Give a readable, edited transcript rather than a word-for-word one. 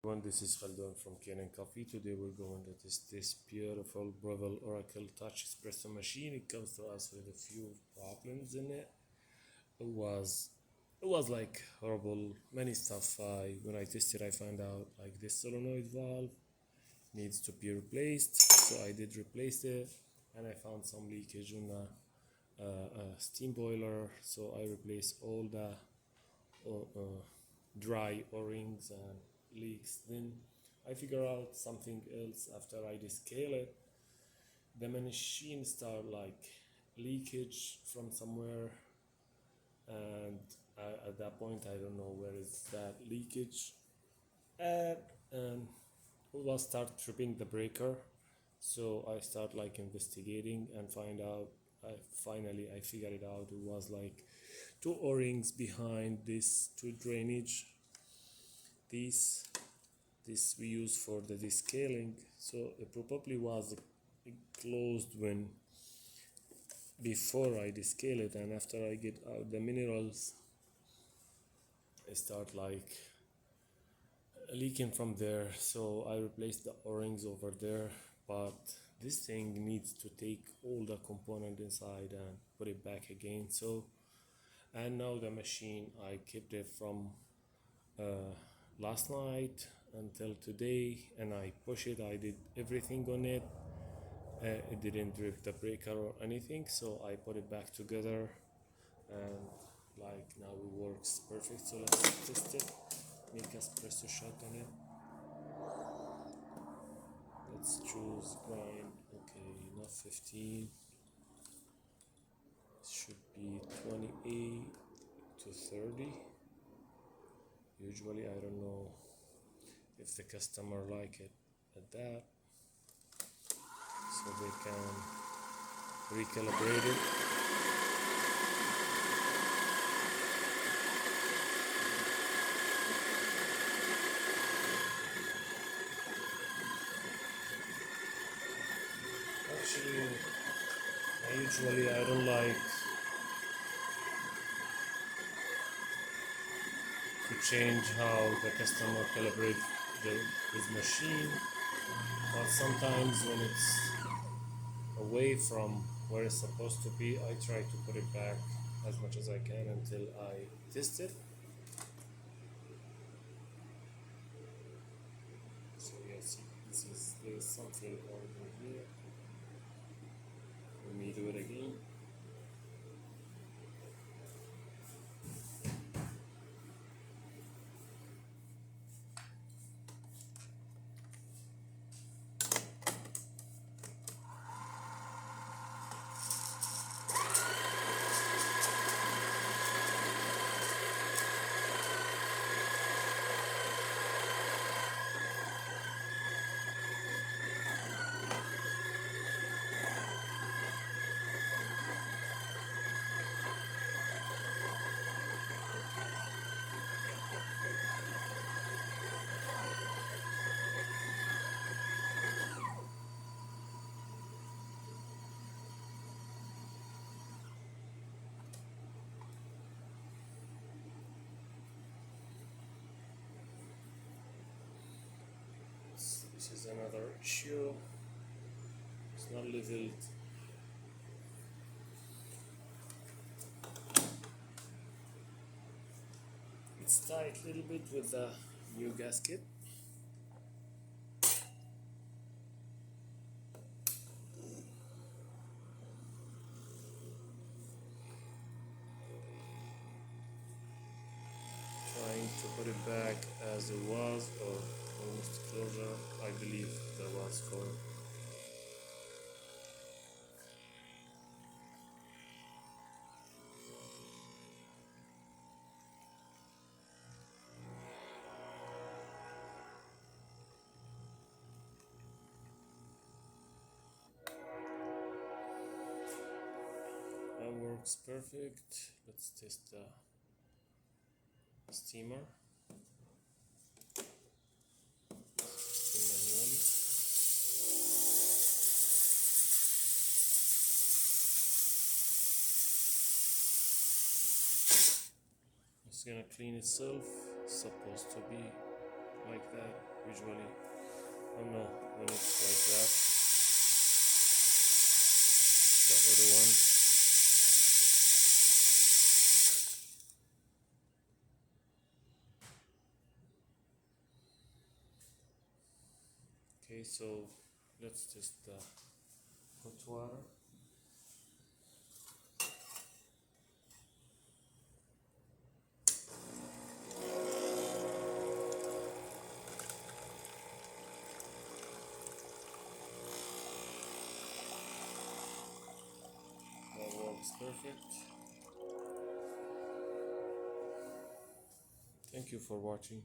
Everyone, this is Khaldun from Kanen Coffee. Today we're going to test this beautiful Breville Oracle Touch Espresso machine. It comes to us with a few problems in it. It was it was like horrible, many stuff. When I tested, I found out like this solenoid valve needs to be replaced. So I did replace it, and I found some leakage in the steam boiler. So I replaced all the dry O-rings and leaks. Then I figure out something else after I descale it. The machine start like leakage from somewhere, and at that point I don't know where is that leakage at, and it was start tripping the breaker. So I start like investigating and find out. I figured it out. It was like two O-rings behind this two drainage. These this we use for the descaling, so it probably was closed when before I descale it, and after I get out the minerals I start like leaking from there. So I replaced the O-rings over there, but this thing needs to take all the component inside and put it back again. So and now the machine I kept it from last night until today, and I push it, I did everything on it. It didn't rip the breaker or anything, so I put it back together, and like now it works perfect. So let's test it, make espresso shot on it. Let's choose grind. Okay, not 15, it should be 28 to 30. Usually I don't know if the customer like it at that, so they can recalibrate it. Actually, I don't like to change how the customer calibrate his machine, but sometimes when it's away from where it's supposed to be, I try to put it back as much as I can until I test it. So yes, there's something over here. Let me do it again. This is another issue. It's not leveled. It's tight a little bit with the new gasket. Trying to put it back as it was, or almost closer. I believe there was for. That works perfect. Let's test the steamer. Steam manually. It's gonna clean itself. It's supposed to be like that usually. I don't know when it's like that. The other one. Okay, so let's test the hot water. That works perfect. Thank you for watching.